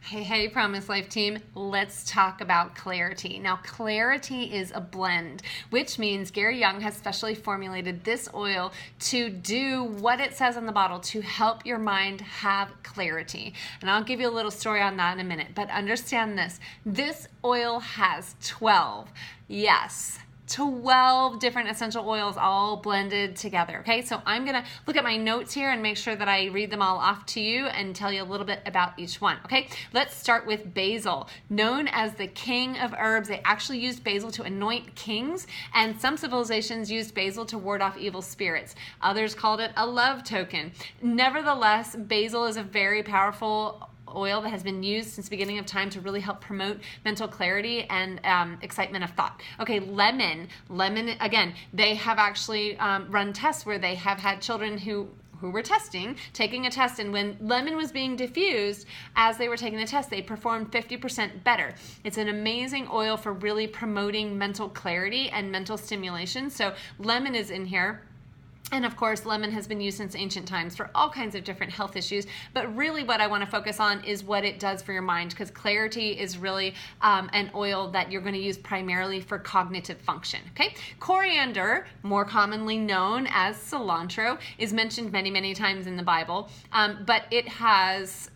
Hey, hey, Promise Life team, let's talk about clarity. Now, clarity is a blend, which means Gary Young has specially formulated this oil to do what it says on the bottle to help your mind have clarity. And I'll give you a little story on that in a minute, but understand this. This oil has 12, yes, 12 different essential oils all blended together, okay? So I'm gonna look at my notes here and make sure that I read them all off to you and tell you a little bit about each one, okay? Let's start with basil. Known as the king of herbs, they actually used basil to anoint kings, and some civilizations used basil to ward off evil spirits. Others called it a love token. Nevertheless, basil is a very powerful oil that has been used since the beginning of time to really help promote mental clarity and excitement of thought. Okay, lemon, again, they have actually run tests where they have had children who were taking a test, and when lemon was being diffused as they were taking the test, they performed 50% better. It's an amazing oil for really promoting mental clarity and mental stimulation. So lemon is in here. And of course, lemon has been used since ancient times for all kinds of different health issues. But really what I want to focus on is what it does for your mind, because clarity is really an oil that you're going to use primarily for cognitive function. Okay, coriander, more commonly known as cilantro, is mentioned many, many times in the Bible, but it has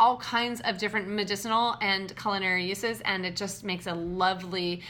all kinds of different medicinal and culinary uses, and it just makes a lovely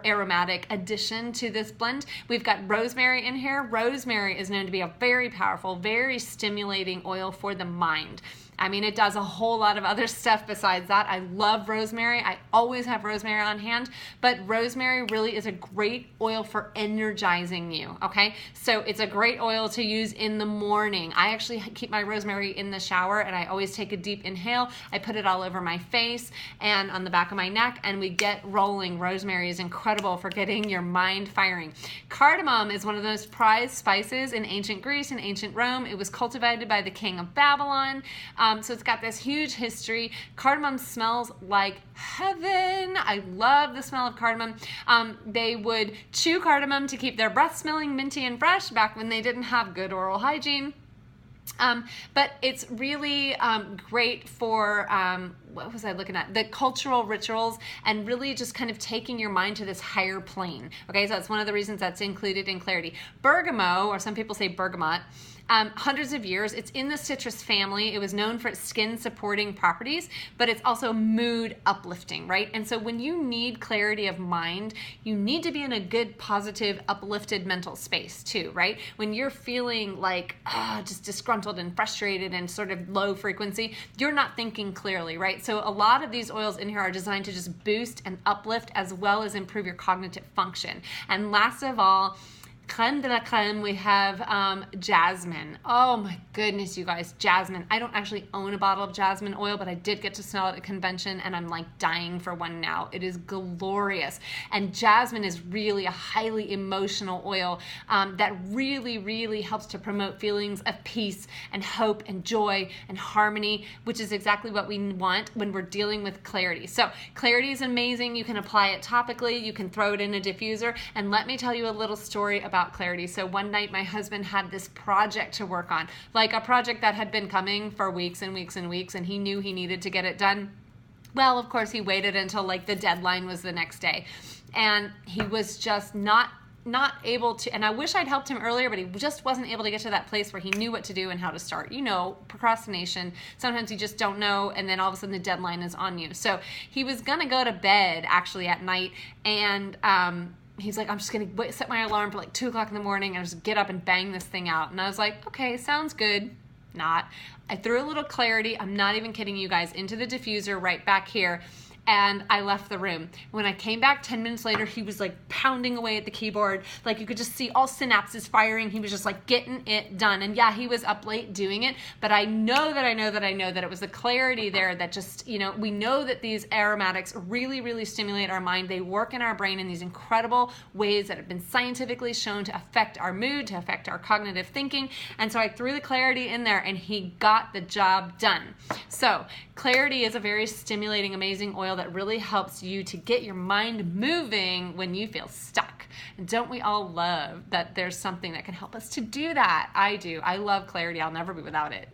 aromatic addition to this blend. We've got rosemary in here. Rosemary is known to be a very powerful, very stimulating oil for the mind. I mean, it does a whole lot of other stuff besides that. I love rosemary. I always have rosemary on hand, but rosemary really is a great oil for energizing you, okay? So it's a great oil to use in the morning. I actually keep my rosemary in the shower, and I always take a deep inhale. I put it all over my face and on the back of my neck, and we get rolling. Rosemary is incredible for getting your mind firing. Cardamom is one of the most prized spices in ancient Greece and ancient Rome. It was cultivated by the king of Babylon. So it's got this huge history. Cardamom smells like heaven. I love the smell of cardamom. They would chew cardamom to keep their breath smelling minty and fresh back when they didn't have good oral hygiene. But it's really great for, what was I looking at? The cultural rituals, and really just kind of taking your mind to this higher plane. Okay, so that's one of the reasons that's included in clarity. Bergamot, or some people say bergamot, hundreds of years. It's in the citrus family. It was known for its skin supporting properties, but it's also mood uplifting, right? And so when you need clarity of mind, you need to be in a good, positive, uplifted mental space too, right? When you're feeling like just disgruntled and frustrated and sort of low frequency, you're not thinking clearly, right? So a lot of these oils in here are designed to just boost and uplift as well as improve your cognitive function. And last of all, creme de la creme, we have jasmine. Oh my goodness, you guys, jasmine. I don't actually own a bottle of jasmine oil, but I did get to smell it at a convention, and I'm like dying for one now. It is glorious. And jasmine is really a highly emotional oil that really, really helps to promote feelings of peace and hope and joy and harmony, which is exactly what we want when we're dealing with clarity. So clarity is amazing. You can apply it topically. You can throw it in a diffuser. And let me tell you a little story about clarity. So one night my husband had this project to work on, like a project that had been coming for weeks and weeks and weeks, and he knew he needed to get it done. Well, of course, he waited until like the deadline was the next day, and he was just not able to, and I wish I'd helped him earlier, but he just wasn't able to get to that place where he knew what to do and how to start. You know, procrastination, sometimes you just don't know, and then all of a sudden the deadline is on you. So he was gonna go to bed actually at night, and he's like, I'm just going to set my alarm for like 2 o'clock in the morning and just get up and bang this thing out. And I was like, okay, sounds good. Not. I threw a little clarity, I'm not even kidding you guys, into the diffuser right back here, and I left the room. When I came back 10 minutes later, he was like pounding away at the keyboard. Like you could just see all synapses firing. He was just like getting it done. And yeah, he was up late doing it, but I know that it was the clarity there that just, you know, we know that these aromatics really, really stimulate our mind. They work in our brain in these incredible ways that have been scientifically shown to affect our mood, to affect our cognitive thinking. And so I threw the clarity in there, and he got the job done. So clarity is a very stimulating, amazing oil that really helps you to get your mind moving when you feel stuck. And don't we all love that there's something that can help us to do that? I do. I love clarity. I'll never be without it.